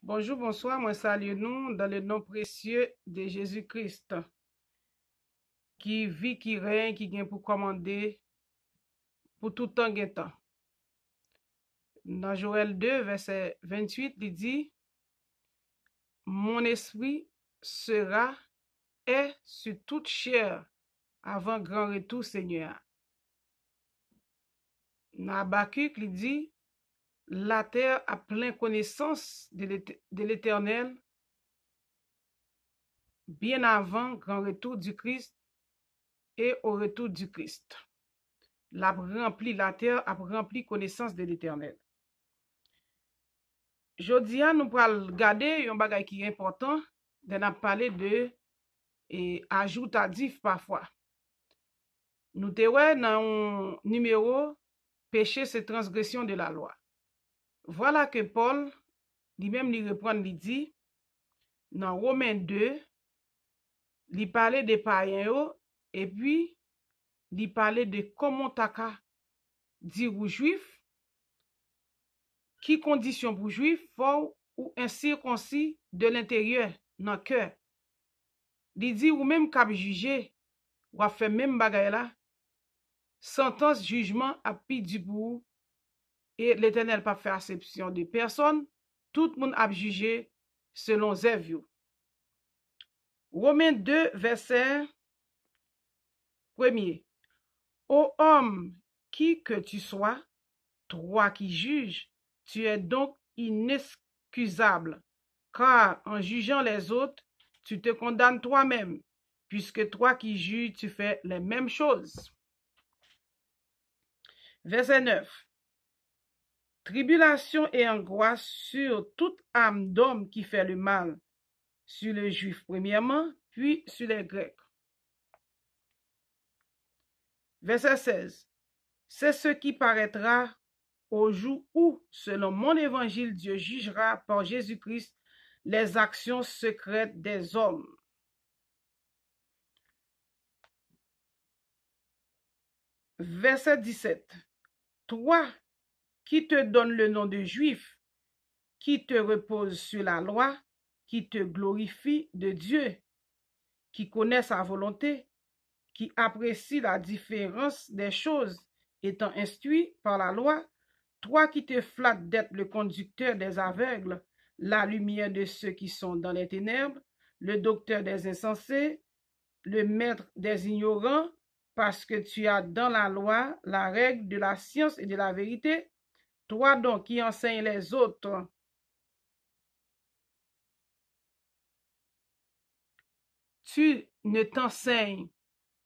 Bonjour, bonsoir, moi salue nous dans le nom précieux de Jésus-Christ, qui vit, qui règne, qui vient pour commander pour tout temps et temps. Dans Joël 2, verset 28, il dit, mon esprit sera est sur toute chair avant grand retour Seigneur. Dans Habakkuk, il dit, la terre a plein connaissance de l'Éternel bien avant grand retour du Christ et au retour du Christ. La terre a rempli connaissance de l'Éternel. Jodia nous pral regarder un bagay qui est important, de n'a parler de ajoutatif parfois. Nous te wè dans un numéro péché c'est transgression de la loi. Voilà que Paul lui-même lui reprend, lui dit dans Romains 2, il parlait des païens et puis il parlait de comment taka dire aux juifs qui condition pour juif fort ou incirconcis de l'intérieur dans cœur. Il dit ou même cap juger ou a fait même bagay là sentence jugement a pidi pour et l'Éternel pas fait acception de personne, tout le monde a jugé selon zèv. Romains 2 verset 1er. Ô homme qui que tu sois, toi qui juges, tu es donc inexcusable, car en jugeant les autres, tu te condamnes toi-même, puisque toi qui juges, tu fais les mêmes choses. Verset 9. Tribulation et angoisse sur toute âme d'homme qui fait le mal, sur les Juifs premièrement, puis sur les Grecs. Verset 16. C'est ce qui paraîtra au jour où, selon mon évangile, Dieu jugera par Jésus-Christ les actions secrètes des hommes. Verset 17. Toi qui te donne le nom de juif, qui te repose sur la loi, qui te glorifie de Dieu, qui connaît sa volonté, qui apprécie la différence des choses, étant instruit par la loi, toi qui te flattes d'être le conducteur des aveugles, la lumière de ceux qui sont dans les ténèbres, le docteur des insensés, le maître des ignorants, parce que tu as dans la loi la règle de la science et de la vérité, toi donc qui enseignes les autres, tu ne t'enseignes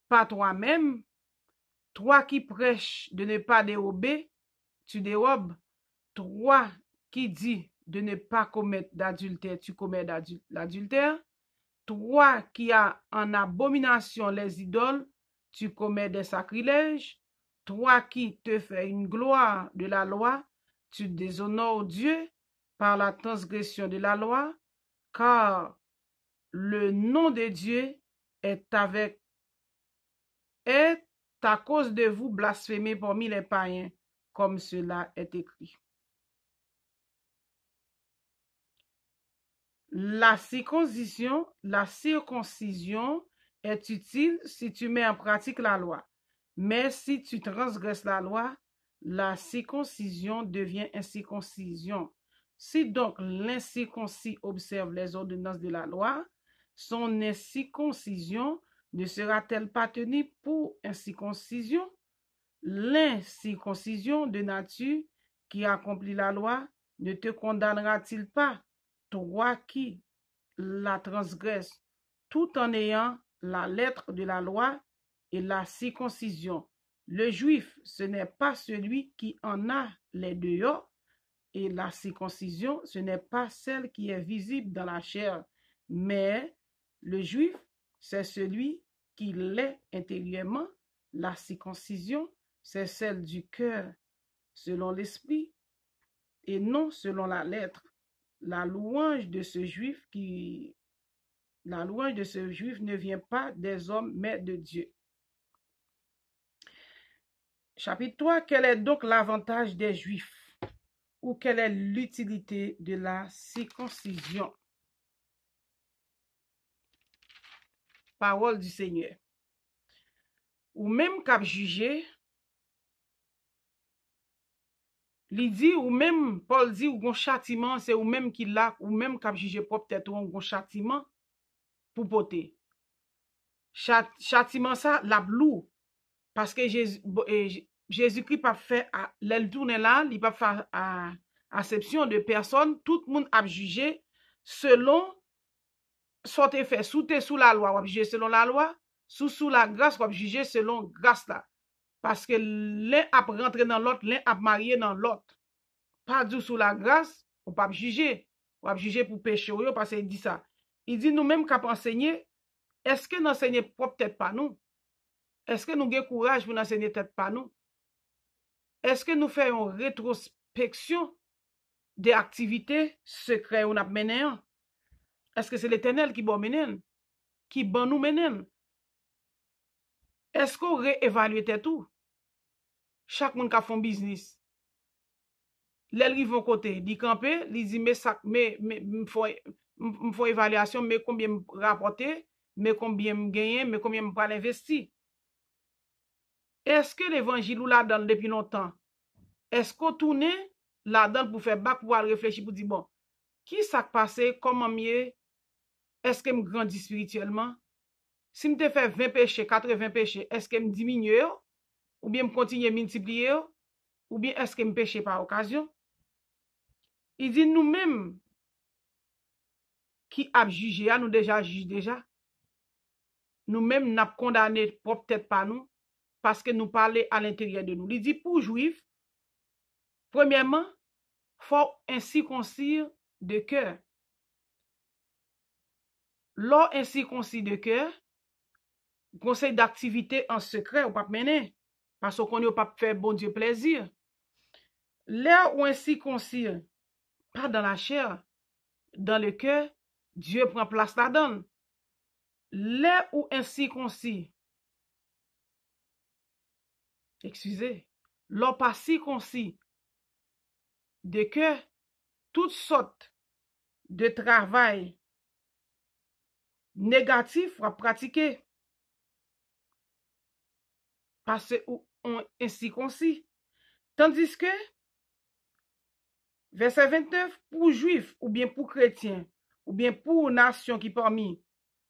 pas toi-même, toi qui prêches de ne pas dérober, tu dérobes, toi qui dis de ne pas commettre d'adultère, tu commets l'adultère, toi qui as en abomination les idoles, tu commets des sacrilèges, toi qui te fais une gloire de la loi, tu déshonores Dieu par la transgression de la loi, car le nom de Dieu est à cause de vous blasphémé parmi les païens, comme cela est écrit. La circoncision est utile si tu mets en pratique la loi. Mais si tu transgresses la loi, la circoncision devient incirconcision. Si donc l'incirconcis observe les ordonnances de la loi, son incirconcision ne sera-t-elle pas tenue pour incirconcision? L'incirconcision de nature qui accomplit la loi ne te condamnera-t-il pas, toi qui la transgresses, tout en ayant la lettre de la loi et la circoncision? Le juif, ce n'est pas celui qui en a les dehors, et la circoncision, ce n'est pas celle qui est visible dans la chair, mais le juif, c'est celui qui l'est intérieurement. La circoncision, c'est celle du cœur, selon l'esprit, et non selon la lettre. La louange de ce juif ne vient pas des hommes, mais de Dieu. Chapitre 3, quel est donc l'avantage des juifs? ou quelle est l'utilité de la circoncision? Parole du Seigneur. Ou même cap juger, li dit ou même Paul dit ou gon châtiment, c'est ou même qui l'a ou même cap juger propre tête ou gon châtiment pour porter. Châtiment ça la blou parce que Jésus-Christ pas fait l'elle tourner là, il pas faire acception de personne, tout le monde a jugé selon sorte fait sous la loi, ou juger selon la loi, sous la grâce, ou juger selon grâce là. Parce que l'un a rentré dans l'autre, l'un a marié dans l'autre. Pas du sous la grâce, on pas juger. On va juger pour péché, parce qu'il dit ça. Il dit nous-mêmes qu'à enseigner, est-ce que nous enseignons peut-être pas nous? Est-ce que nous avons courage pour enseigner peut-être pas nous? Est-ce que nous faisons une rétrospection des activités secrètes qu'on a menées? Est-ce que c'est l'Éternel qui bon menen? Qui bon nous menen? Est-ce qu'on réévalue tout? Chaque monde qui a fait business. Les rive vont côté, dit camper, li dit mais ça mais faut évaluation, mais combien me rapporter, mais combien me gagner, mais combien me pas investir. Est-ce que l'évangile ou là-dedans depuis longtemps? Est-ce qu'on tourne là-dedans pour faire bac pour réfléchir pour dire bon, qui ça passé, comment mieux, est-ce que me grandit spirituellement? Si me te fait 20 péchés, 80 péchés, est-ce que me diminue ou bien me continue à multiplier ou bien est-ce que me péché par occasion? Il dit nous-mêmes qui a jugé, nous déjà juge déjà. Nous-mêmes n'a condamné peut-être pas nous parce que nous parlons à l'intérieur de nous. Il dit pour juif, premièrement, faut incirconcis de cœur. Lors incirconcis de cœur, conseil d'activité en secret ou pas mener parce qu'on ne pas faire bon Dieu plaisir. Là où incirconcis, pas dans la chair, dans le cœur, Dieu prend place là-dedans. Là où incirconcis, excusez, l'on pas circoncis de cœur, toutes sortes de travail négatif à pratiquer parce qu'on incirconcis. Tandis que, verset 29, pour juifs ou bien pour chrétiens ou bien pour nation qui parmi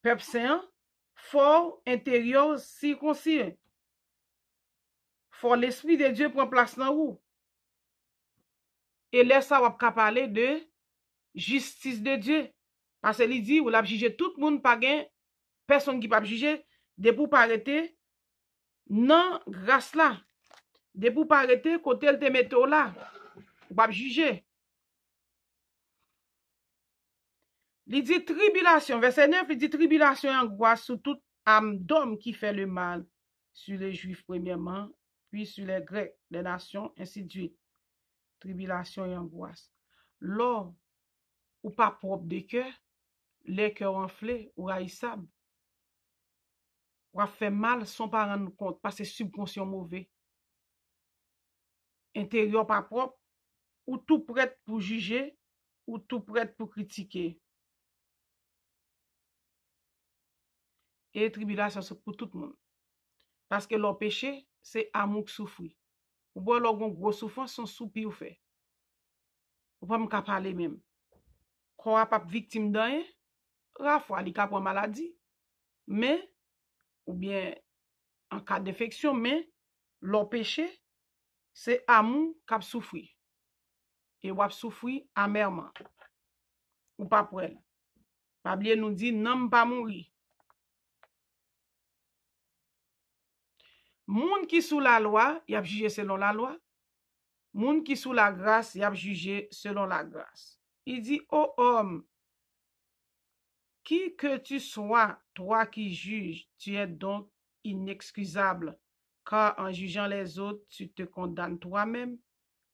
peuple saint, fort intérieur circoncis. Fort l'esprit de Dieu prend place dans vous. Et là, ça va parler de justice de Dieu. Parce qu'il dit, ou l'a jugé tout le monde, pas gain, personne qui peut juger, de pour pas arrêter, non, grâce là. De pour pas arrêter, côté elle te mette là, ou pas juger. Il dit tribulation, verset 9, il dit tribulation et angoisse sur toute âme d'homme qui fait le mal, sur les Juifs premièrement, puis sur les Grecs, les nations, ainsi de suite. Tribulation et angoisse. L'or, ou pas propre de cœur, les cœurs enflés ou haïssables, ou a fait mal sans pas rendre compte, parce que subconscient mauvais. Intérieur pas propre, ou tout prêt pour juger, ou tout prêt pour critiquer. Et tribulation, c'est pour tout le monde. Parce que leur péché, c'est amour qui souffre. Ou bien leur gros souffrance, son soupir ou fait. Ou pas me parler même. Quand on pas victime d'un, parfois il a une maladie, mais ou bien en cas d'infection, mais leur péché, c'est amour qui souffre. Et ou souffrir amèrement. Ou pas pour elle. La Bible nous dit non pas mourir. Moun qui sous la loi, il a jugé selon la loi. Moun qui sous la grâce, il a jugé selon la grâce. Il dit, ô homme, qui que tu sois, toi qui juges, tu es donc inexcusable, car en jugeant les autres, tu te condamnes toi-même,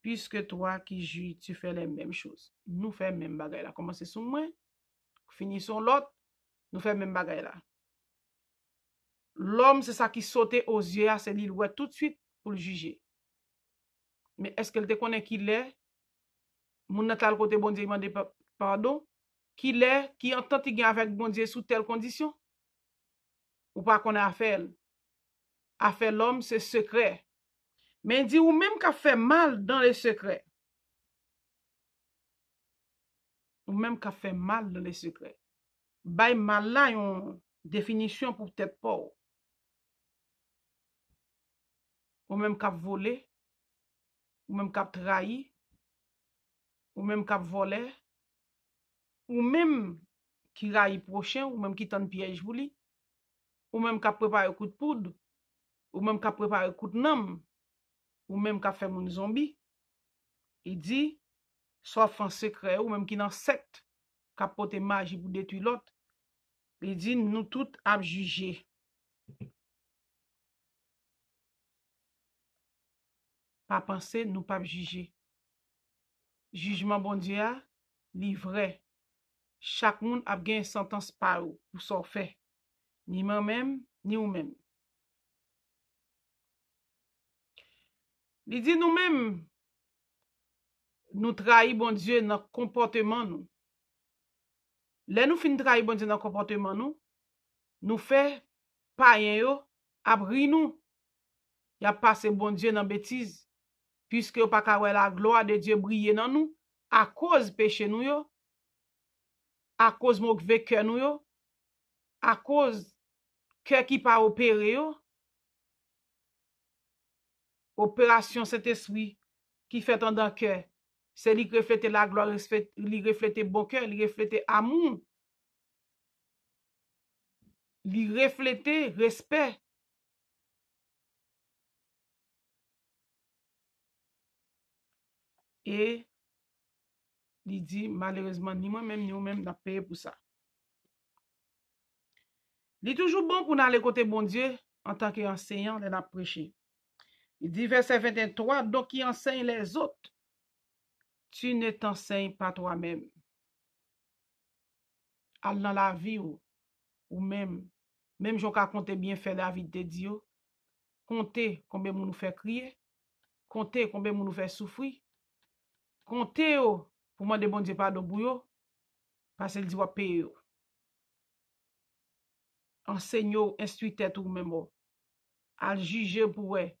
puisque toi qui juges, tu fais les mêmes choses. Nous faisons même bagaille là. Commencez sur moi, finissons l'autre, nous faisons même bagaille là. L'homme, c'est ça qui saute aux yeux, c'est lui tout de suite pour le juger. Mais est-ce qu'elle te connaît qui l'est? Moun nan tal côté bon Dieu demande pardon, qui entend ti gen avec bon Dieu sous telle condition, ou pas qu'on a fait. Affaire l'homme, c'est secret. Mais il dit ou même qu'a fait mal dans les secrets. Ou même qu'a fait mal dans les secrets. Bay mal là, yon définition pour peut-être pas. Ou même qu'a volé, ou même qu'a trahi, ou même qu'a volé, ou même qui raille prochain, ou même qui tente piège pour lui, ou même qu'a préparé coup de poudre, ou même qu'a préparé coup de nam, ou même qu'a fait mon zombie. Il dit, sauf en secret, ou même qui dans secte, qu'a porté magie pour détruire l'autre. Il dit, nous tous à juger. Pas penser, nous pas juger. Jugement bon Dieu a, livré. Chaque monde a bien une sentence par ou pour son fait. Ni moi-même, ni ou-même. Il dit nous-mêmes, nous trahissons bon Dieu dans le comportement nous. Là nous fin trahir bon Dieu dans le comportement nous fait païen yo, abri nous. Y a passé bon Dieu dans bêtise. Puisque pas ka la gloire de Dieu briller dans nous à cause péché nous yo, à cause mauvais cœur nous yo, à cause cœur qui pas opéré yo, opération Saint-Esprit qui fait en dans cœur, c'est lui qui reflète la gloire, lui reflète bon cœur, lui reflète amour, lui reflète respect. Et il dit malheureusement ni moi-même ni vous-même n'a payé pour ça. Il est toujours bon pour nous aller côté bon Dieu en tant qu'enseignant de la prêcher. Il dit verset 23, donc qui enseigne les autres, tu ne t'enseignes pas toi-même. Al dans la vie ou même j'en ka compter bien faire la vie de Dieu, compter combien nous fait crier, compter combien nous fait souffrir, compter pour demander bon Dieu pardon pour yo, parce qu'il dit wa payer yo. Enseigne instruite tout même al juger pour ouais.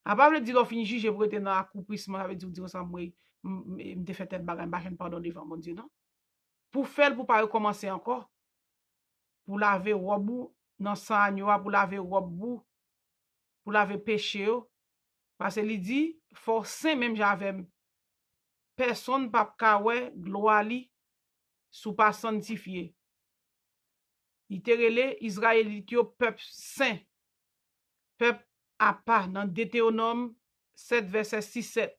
A pas veut dire qu'on finit juger pour être dans accomplissement avec dire ça moi me fait tête bagarre pas pardon devant mon Dieu non. Pour faire pour pas recommencer encore. Pour laver robe dans sang pour laver robe pour laver péché parce que il dit forcé même j'avais personne pas ka ouais gloire li sous pas sanctifié. Il te relé Israélite yo peuple saint. Peuple à part dans Deutéronome 7 verset 6-7.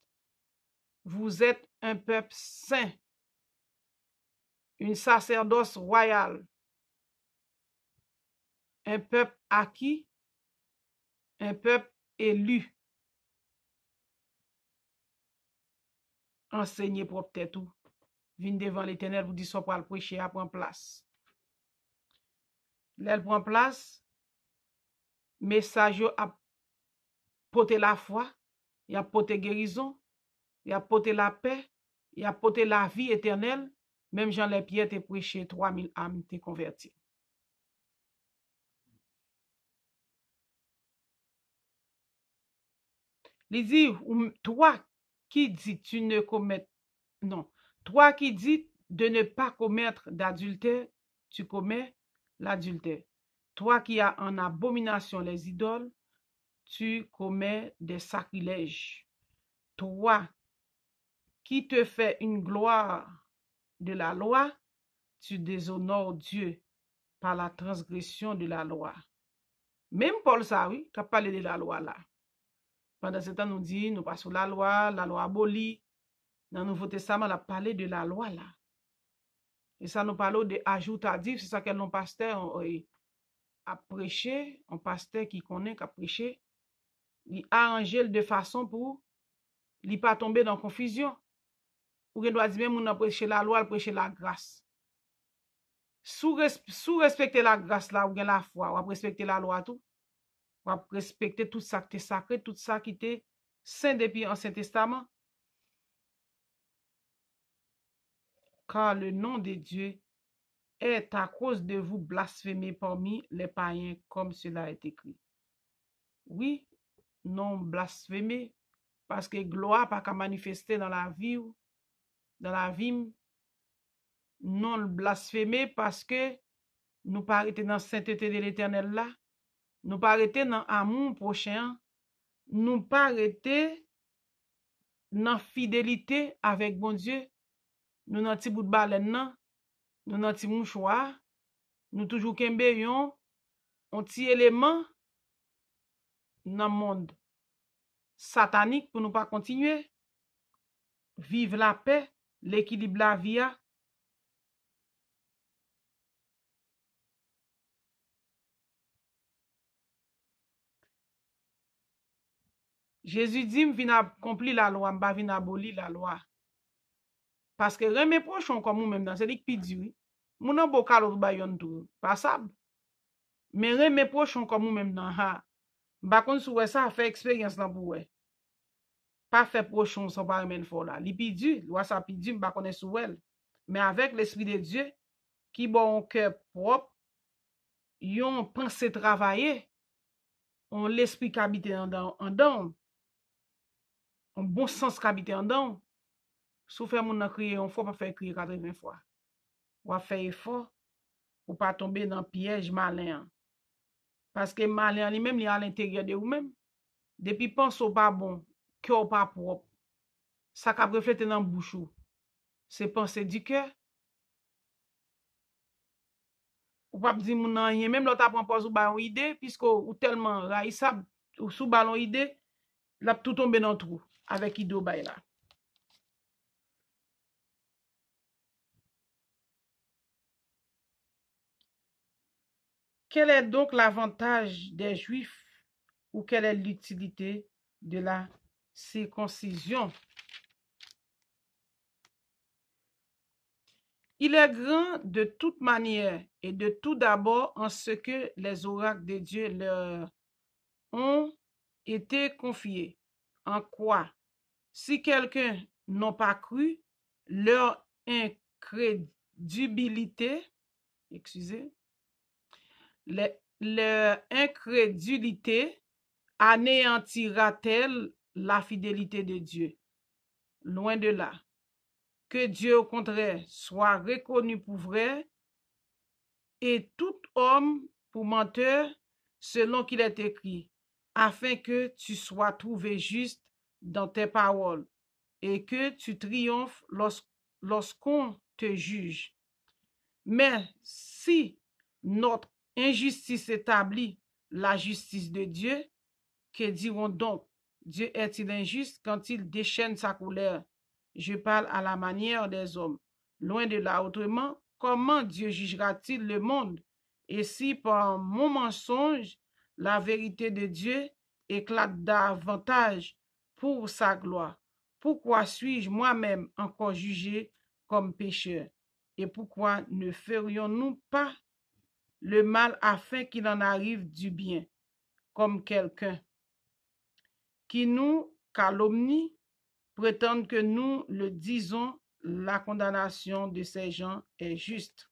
Vous êtes un peuple saint, une sacerdoce royale, un peuple acquis, un peuple élu. Enseignez propre tête tout. Vin devant l'Éternel vous dit soit pour le prêcher à prendre place. L'elle prend place, message a porté la foi, il a porté guérison, il a porté la paix, il a porté la vie éternelle. Même Jean les Pierre te prêché 3000 âmes te converti. Il dit, toi qui dis tu ne commets, non, toi qui dis de ne pas commettre d'adultère, tu commets l'adultère. Toi qui as en abomination les idoles, tu commets des sacrilèges. Toi qui te fais une gloire de la loi, tu déshonores Dieu par la transgression de la loi. Même Paul ça, oui, qui a parlé de la loi là. Pendant ce temps, nous dit, nous passons la loi abolie. Dans le Nouveau Testament, on a parlé de la loi là. Et ça nous parle de ajoutatif, c'est ça que nos pasteurs a prêché, un pasteur qui connaît, qui a prêché, il a arrangé de façon pour ne pas tomber dans la confusion. Ou il doit dire même, on a prêché la loi, prêché la grâce. Sous respecter la grâce là, ou bien la foi, ou respecter la loi tout, ou respecter tout ça qui est sacré, tout ça qui était saint depuis l'Ancien Testament. car le nom de Dieu est à cause de vous blasphémé parmi les païens, comme cela est écrit. Oui, non blasphémé, parce que gloire pas qu'à manifester dans la vie, non blasphémé parce que nous pas arrêter dans la sainteté de l'Éternel là, nous pas arrêter dans amour prochain, nous pas arrêter dans fidélité avec bon Dieu, nous dans petit bout de baleine nan, nous dans petit mouchoir, nous toujours kembe yon, un petit élément dans le monde satanique pour nous pas continuer vivre la paix, l'équilibre la vie. Jésus dit, je viens accomplir la loi, je viens abolir la loi. Parce que remet prochain comme nous-mêmes dans, c'est dit que dit, mon nan bokal ou bayon tout, passable. Mais remet prochain comme nous-mêmes dans, ha. Ba kon sou ça fait expérience dans pour ouais. Pas fait prochain sans pas remettre fort là. Li pidu, loi ça pidu, ba connaît sou elle. Mais avec l'esprit de Dieu qui bon cœur propre, yon pensée travailler, on l'esprit qui habite en dedans, un bon sens qui habite en dedans. Sou fait moun nan crier, on faut pas faire crier 80 fois. Ou a faire effort pour pas tomber dans piège malin. Parce que malin lui-même, il est à l'intérieur de vous-même. Depuis pense au pas bon, cœur pas propre. Ça qu'a reflété dans bouche. C'est penser du cœur. Ou pas dire moun nan rien, même l'autre apprend pas ou ba une idée puisque ou tellement raïsable ou sous ballon idée, l'a tout tomber dans trou avec idée bay là. Quel est donc l'avantage des Juifs ou quelle est l'utilité de la circoncision? Il est grand de toute manière et de tout d'abord en ce que les oracles de Dieu leur ont été confiés. En quoi? Si quelqu'un n'a pas cru, leur incrédulité, leur incrédulité anéantira-t-elle la fidélité de Dieu? Loin de là. Que Dieu, au contraire, soit reconnu pour vrai et tout homme pour menteur, selon qu'il est écrit, afin que tu sois trouvé juste dans tes paroles et que tu triomphes lorsqu'on te juge. Mais si notre injustice établit la justice de Dieu, que diront donc? Dieu est-il injuste quand il déchaîne sa colère? Je parle à la manière des hommes. Loin de là, autrement, comment Dieu jugera-t-il le monde? Et si par mon mensonge, la vérité de Dieu éclate davantage pour sa gloire, pourquoi suis-je moi-même encore jugé comme pécheur? Et pourquoi ne ferions-nous pas le mal afin qu'il en arrive du bien, comme quelqu'un qui nous calomnie, prétendent que nous le disons, la condamnation de ces gens est juste.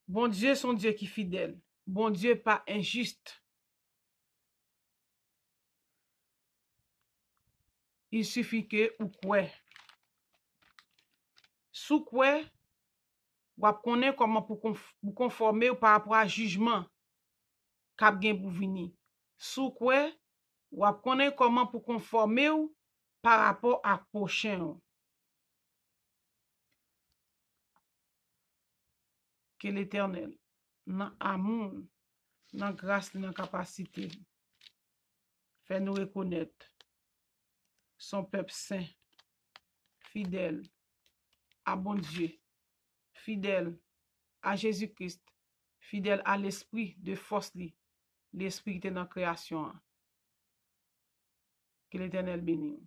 Bon Dieu, son Dieu qui est fidèle. Bon Dieu pas injuste. Il suffit que ou quoi. Sous quoi, ou connaît comment pour conformer par rapport à jugement k'ap gen pour venir. Sous quoi, ou connaît comment pour conformer par rapport à prochain. Que l'Éternel, dans amour, dans grâce, dans capacité, fait nous reconnaître son peuple saint, fidèle à bon Dieu, fidèle à Jésus-Christ, fidèle à l'esprit de force, l'esprit qui est dans la création. Que l'Éternel bénisse.